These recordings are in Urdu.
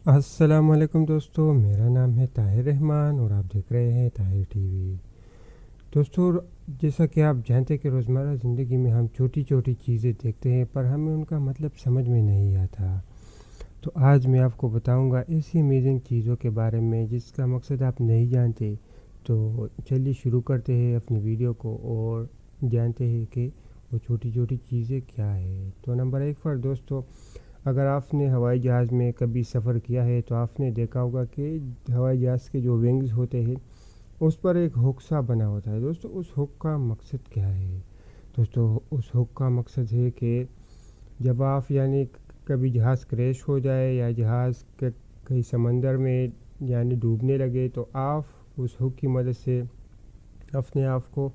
السلام علیکم دوستو، میرا نام ہے طاہر رحمان اور آپ دیکھ رہے ہیں طاہر ٹی وی۔ دوستو، جیسا کہ آپ جانتے ہیں کہ روزمرہ زندگی میں ہم چھوٹی چھوٹی چیزیں دیکھتے ہیں پر ہمیں ان کا مطلب سمجھ میں نہیں آتا۔ تو آج میں آپ کو بتاؤں گا ایسی امیزنگ چیزوں کے بارے میں جس کا مقصد آپ نہیں جانتے۔ تو چلیے شروع کرتے ہیں اپنی ویڈیو کو اور جانتے ہیں کہ وہ چھوٹی چھوٹی چیزیں کیا ہے۔ تو نمبر 1 پر دوستو، اگر آپ نے ہوائی جہاز میں کبھی سفر کیا ہے تو آپ نے دیکھا ہوگا کہ ہوائی جہاز کے جو ونگز ہوتے ہیں اس پر ایک ہک سا بنا ہوتا ہے۔ دوستو، اس ہک کا مقصد کیا ہے؟ دوستو، اس ہک کا مقصد ہے کہ جب آپ کبھی جہاز کریش ہو جائے یا جہاز کہیں سمندر میں ڈوبنے لگے تو آپ اس ہک کی مدد سے اپنے آپ کو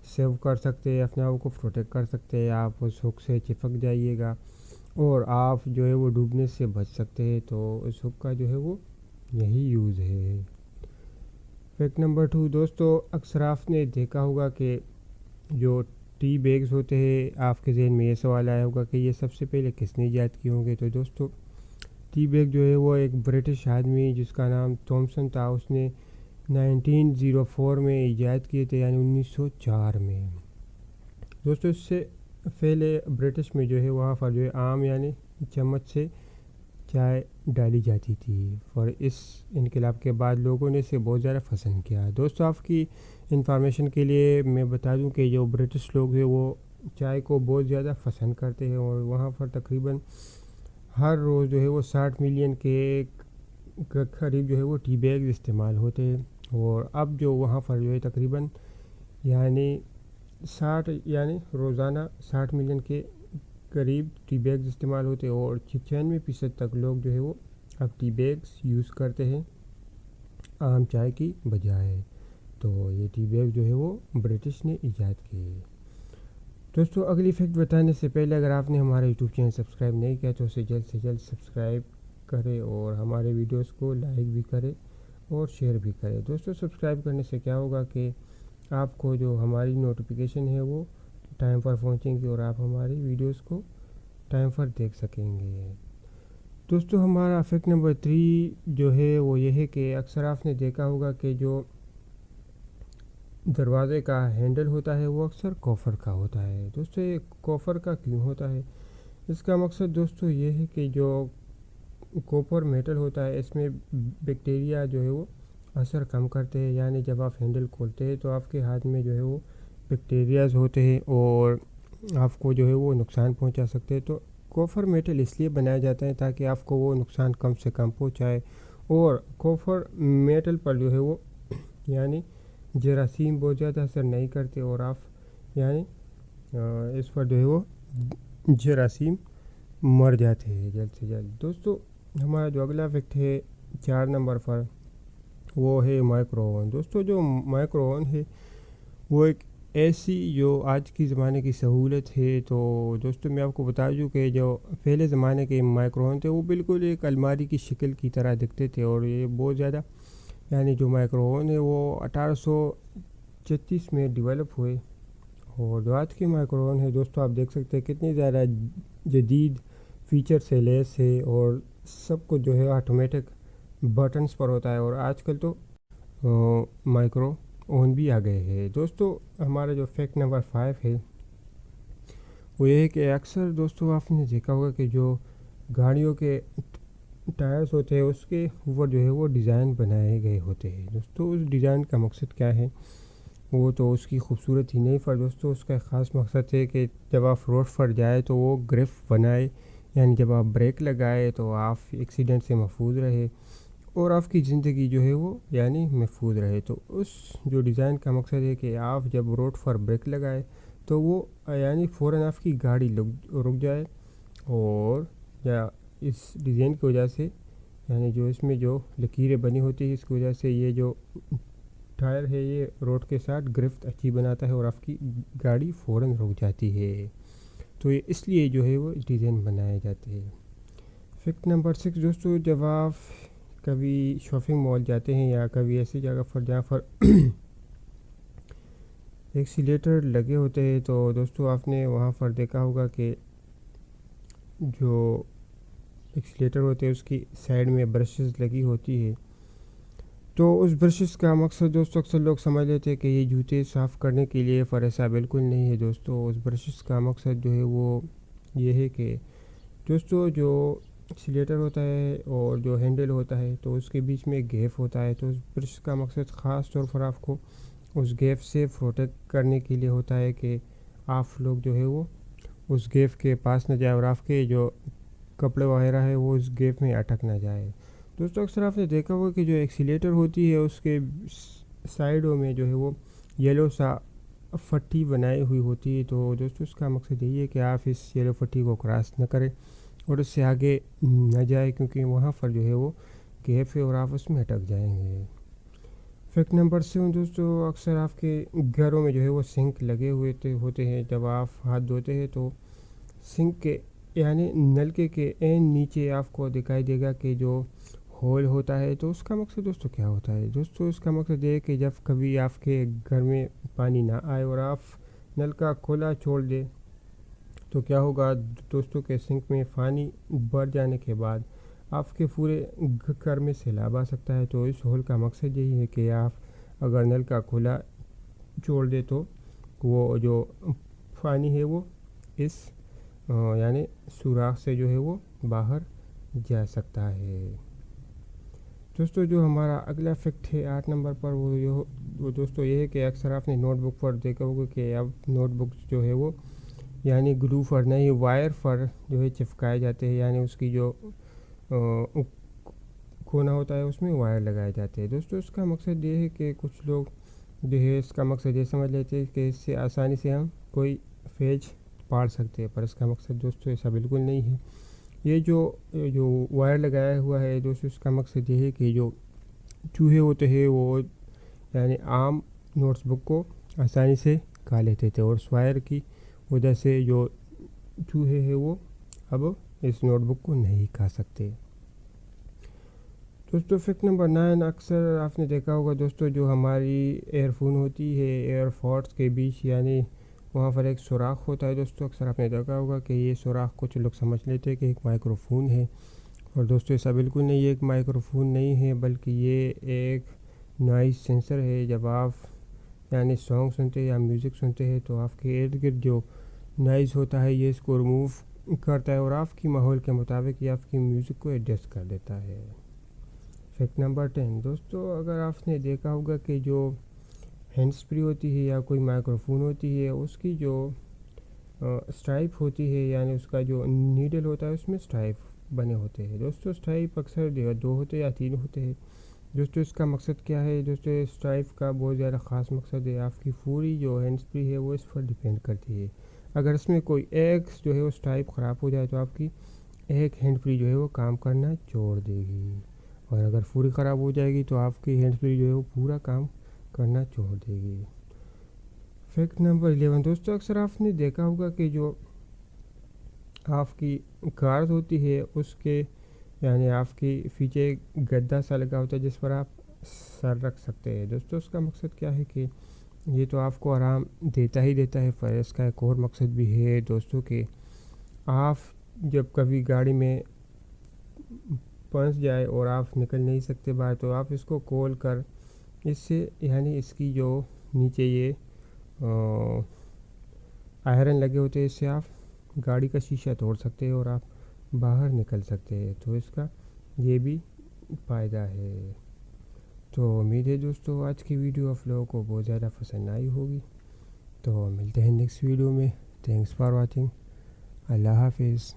سیو کر سکتے ہیں، اپنے آپ کو پروٹیکٹ کر سکتے ہیں۔ آپ اس ہک سے چپک جائیے گا اور آپ جو ہے وہ ڈوبنے سے بچ سکتے ہیں۔ تو اس ہک کا جو ہے وہ یہی یوز ہے۔ فیکٹ نمبر 2 دوستو، اکثر آپ نے دیکھا ہوگا کہ جو ٹی بیگز ہوتے ہیں، آپ کے ذہن میں یہ سوال آیا ہوگا کہ یہ سب سے پہلے کس نے ایجاد کیے ہوں گے؟ تو دوستو، ٹی بیگ جو ہے وہ ایک برٹش آدمی جس کا نام تھامسن تھا، اس نے 1904 میں ایجاد کیے تھے، 1904 میں۔ دوستو، اس سے پہلے برٹش میں جو ہے وہاں پر جو ہے عام چمچ سے چائے ڈالی جاتی تھی، اور اس انقلاب کے بعد لوگوں نے اسے بہت زیادہ پسند کیا۔ دوستو، آپ کی انفارمیشن کے لیے میں بتا دوں کہ جو برٹش لوگ ہیں وہ چائے کو بہت زیادہ پسند کرتے ہیں، اور وہاں پر تقریباً ہر روز جو ہے وہ 60 ملین کے قریب جو ہے وہ ٹی بیگ استعمال ہوتے ہیں، اور اب جو وہاں پر جو ہے تقریباً 60 روزانہ 60 ملین کے قریب ٹی بیگز استعمال ہوتے ہیں، اور 96% تک لوگ جو ہے وہ اب ٹی بیگز یوز کرتے ہیں عام چائے کی بجائے۔ تو یہ ٹی بیگ جو ہے وہ برٹش نے ایجاد کیے۔ دوستو، اگلی فیکٹ بتانے سے پہلے اگر آپ نے ہمارا یوٹیوب چینل سبسکرائب نہیں کیا تو اسے جلد سے جلد سبسکرائب کرے اور ہمارے ویڈیوز کو لائک بھی کرے اور شیئر بھی کرے۔ دوستو، سبسکرائب کرنے سے کیا ہوگا کہ آپ کو جو ہماری نوٹیفیکیشن ہے وہ ٹائم پر پہنچیں گی اور آپ ہماری ویڈیوز کو ٹائم پر دیکھ سکیں گے۔ دوستو، ہمارا فیکٹ نمبر 3 جو ہے وہ یہ ہے کہ اکثر آپ نے دیکھا ہوگا کہ جو دروازے کا ہینڈل ہوتا ہے وہ اکثر کاپر کا ہوتا ہے۔ دوستو، یہ کاپر کا کیوں ہوتا ہے؟ اس کا مقصد دوستو یہ ہے کہ جو کاپر میٹل ہوتا ہے اس میں بیکٹیریا جو ہے وہ اثر کم کرتے ہیں، جب آپ ہینڈل کھولتے ہیں تو آپ کے ہاتھ میں جو ہے وہ بیکٹیریاز ہوتے ہیں اور آپ کو جو ہے وہ نقصان پہنچا سکتے ہیں۔ تو کاپر میٹل اس لیے بنایا جاتا ہے تاکہ آپ کو وہ نقصان کم سے کم پہنچائے، اور کاپر میٹل پر جو ہے وہ جراثیم بہت زیادہ اثر نہیں کرتے، اور آپ اس پر جو ہے وہ جراثیم مر جاتے ہیں جلد سے جلد۔ دوستو، ہمارا جو اگلا فیکٹ ہے 4 نمبر پر وہ ہے مائکرو اوون۔ دوستو، جو مائکرو اوون ہے وہ ایک ایسی جو آج کی زمانے کی سہولت ہے۔ تو دوستو، میں آپ کو بتا دوں کہ جو پہلے زمانے کے مائکرو اوون تھے وہ بالکل ایک الماری کی شکل کی طرح دکھتے تھے، اور یہ بہت زیادہ جو مائکرو اوون ہے وہ 1836 میں ڈیولپ ہوئے، اور جو آج کے مائکرو اوون ہے دوستو آپ دیکھ سکتے ہیں کتنی زیادہ جدید فیچر سے لیس ہے، اور سب کو جو ہے آٹومیٹک بٹنز پر ہوتا ہے، اور آج کل تو مائکرو اوون بھی آ گئے ہیں۔ دوستو، ہمارا جو فیکٹ نمبر 5 ہے وہ یہ ہے کہ اکثر دوستو آپ نے دیکھا ہوگا کہ جو گاڑیوں کے ٹائرز ہوتے ہیں اس کے اوپر جو ہے وہ ڈیزائن بنائے گئے ہوتے ہیں۔ دوستو، اس ڈیزائن کا مقصد کیا ہے؟ وہ تو اس کی خوبصورت ہی نہیں پر دوستو اس کا خاص مقصد ہے کہ جب آپ روڈ پر جائے تو وہ گرپ بنائے، جب آپ بریک لگائے تو آپ ایکسیڈنٹ سے محفوظ رہے اور آپ کی زندگی جو ہے وہ محفوظ رہے۔ تو اس جو ڈیزائن کا مقصد ہے کہ آپ جب روڈ پر بریک لگائے تو وہ فوراً آپ کی گاڑی رک جائے، اور اس ڈیزائن کی وجہ سے جو اس میں جو لکیریں بنی ہوتی ہیں اس کی وجہ سے یہ جو ٹائر ہے یہ روڈ کے ساتھ گرفت اچھی بناتا ہے اور آپ کی گاڑی فوراً رک جاتی ہے۔ تو یہ اس لیے جو ہے وہ ڈیزائن بنائے جاتے ہیں۔ فیکٹ نمبر 6 دوستو، جب آپ کبھی شاپنگ مال جاتے ہیں یا کبھی ایسی جگہ پر جہاں پر ایکسیلیٹر لگے ہوتے ہیں تو دوستو آپ نے وہاں پر دیکھا ہوگا کہ جو ایکسیلیٹر ہوتے ہیں اس کی سائڈ میں برشز لگی ہوتی ہے، تو اس برشز کا مقصد دوستو اکثر لوگ سمجھ لیتے ہیں کہ یہ جوتے صاف کرنے کے لیے، پر ایسا بالکل نہیں ہے دوستو۔ اس برشز کا مقصد جو ہے وہ یہ ہے کہ دوستو جو ایکسیلیٹر ہوتا ہے اور جو ہینڈل ہوتا ہے تو اس کے بیچ میں ایک گیپ ہوتا ہے، تو اس برش کا مقصد خاص طور پر آپ کو اس گیپ سے پروٹیکٹ کرنے کے لیے ہوتا ہے کہ آپ لوگ جو ہے وہ اس گیپ کے پاس نہ جائے اور آپ کے جو کپڑے وغیرہ ہے وہ اس گیپ میں اٹک نہ جائے۔ دوستو اکثر آپ نے دیکھا ہوگا کہ جو ایکسیلیٹر ہوتی ہے اس کے سائڈوں میں جو ہے وہ یلو سا پٹی بنائی ہوئی ہوتی ہے، تو دوستو اس کا مقصد یہی ہے کہ آپ اس یلو پٹی کو کراس نہ کریں اور اس سے آگے نہ جائے، کیونکہ وہاں پر جو ہے وہ گیپ ہے اور آپ اس میں اٹک جائیں گے۔ فیکٹ نمبر 7 دوستو، اکثر آپ کے گھروں میں جو ہے وہ سنک لگے ہوتے ہیں، جب آپ ہاتھ دھوتے ہیں تو سنک کے یعنی نلکے کے نیچے آپ کو دکھائی دے گا کہ جو ہول ہوتا ہے، تو اس کا مقصد دوستو کیا ہوتا ہے؟ دوستو اس کا مقصد یہ ہے کہ جب کبھی آپ کے گھر میں پانی نہ آئے اور آپ نل کا کھلا چھوڑ دیں تو کیا ہوگا دوستو کہ سنک میں پانی بھر جانے کے بعد آپ کے پورے گھر میں سیلاب آ سکتا ہے۔ تو اس ہول کا مقصد یہی ہے کہ آپ اگر نل کا کھلا چھوڑ دے تو وہ جو پانی ہے وہ اس یعنی سوراخ سے جو ہے وہ باہر جا سکتا ہے۔ دوستو جو ہمارا اگلا فیکٹ ہے 8 نمبر پر، وہ دوستو یہ ہے کہ اکثر آپ نے نوٹ بک پر دیکھا ہوگا کہ اب نوٹ بک جو ہے وہ یعنی گلو پر نہیں وائر پر جو ہے چپکائے جاتے ہیں، یعنی اس کی جو کونا ہوتا ہے اس میں وائر لگائے جاتے ہیں۔ دوستو اس کا مقصد یہ ہے کہ کچھ لوگ جو ہے اس کا مقصد یہ سمجھ لیتے ہیں کہ اس سے آسانی سے ہم کوئی پیج پاڑ سکتے ہیں، پر اس کا مقصد دوستو ایسا بالکل نہیں ہے۔ یہ جو وائر لگایا ہوا ہے دوستو اس کا مقصد یہ ہے کہ جو چوہے ہوتے ہیں وہ یعنی عام نوٹس بک کو آسانی سے کھا لیتے تھے، اور اس وائر کی وجہ سے جو چوہے ہیں وہ اب اس نوٹ بک کو نہیں کھا سکتے۔ دوستو فیکٹ نمبر 9، اکثر آپ نے دیکھا ہوگا دوستو جو ہماری ایئر فون ہوتی ہے ایئر فوڈس کے بیچ یعنی وہاں پر ایک سوراخ ہوتا ہے دوستو، اکثر آپ نے دیکھا ہوگا کہ یہ سوراخ کچھ لوگ سمجھ لیتے ہیں کہ ایک مائکرو فون ہے، اور دوستو ایسا بالکل نہیں، یہ ایک مائکرو فون نہیں ہے بلکہ یہ ایک نوائز سینسر ہے۔ جب آپ یعنی سانگ سنتے ہیں یا میوزک سنتے ہیں تو آپ کے ارد گرد جو نوائز ہوتا ہے یہ اس کو ریموو کرتا ہے اور آپ کی ماحول کے مطابق یہ آپ کی میوزک کو ایڈجسٹ کر دیتا ہے۔ فیکٹ نمبر 10 دوستو، اگر آپ نے دیکھا ہوگا کہ جو ہینڈ فری ہوتی ہے یا کوئی مائکرو فون ہوتی ہے اس کی جو اسٹرائپ ہوتی ہے یعنی اس کا جو نیڈل ہوتا ہے اس میں اسٹرائپ بنے ہوتے ہیں۔ دوستو اسٹرائپ اکثر 2 ہوتے یا 3 ہوتے ہیں۔ دوستو اس کا مقصد کیا ہے؟ دوستو اسٹرائپ کا بہت زیادہ خاص مقصد ہے، آپ کی پوری جو ہینڈ فری ہے وہ اس پر ڈیپینڈ کرتی ہے۔ اگر اس میں کوئی ایک جو ہے وہ اسٹرائپ خراب ہو جائے تو آپ کی ایک ہینڈ فری جو ہے وہ کام کرنا چھوڑ دے گی، اور اگر پوری خراب ہو جائے گی تو آپ کی ہینڈ فری جو ہے وہ پورا کام کرنا چھوڑ دے گی۔ فیکٹ نمبر 11 دوستو، اکثر آپ نے دیکھا ہوگا کہ جو آپ کی کار ہوتی ہے اس کے یعنی آپ کی پیچھے گدا سا لگا ہوتا ہے جس پر آپ سر رکھ سکتے ہیں۔ دوستو اس کا مقصد کیا ہے کہ یہ تو آپ کو آرام دیتا ہی دیتا ہے، پر اس کا ایک اور مقصد بھی ہے دوستو کہ آپ جب کبھی گاڑی میں پھنس جائے اور آپ نکل نہیں سکتے باہر تو آپ اس کو کھول کر اس سے یعنی اس کی جو نیچے یہ آئرن لگے ہوتے ہیں اس سے آپ گاڑی کا شیشہ توڑ سکتے ہیں اور آپ باہر نکل سکتے ہیں، تو اس کا یہ بھی فائدہ ہے۔ تو امید ہے دوستو آج کی ویڈیو آپ لوگوں کو بہت زیادہ پسند آئی ہوگی، تو ملتے ہیں نیکسٹ ویڈیو میں۔ تھینکس فار واچنگ، اللہ حافظ۔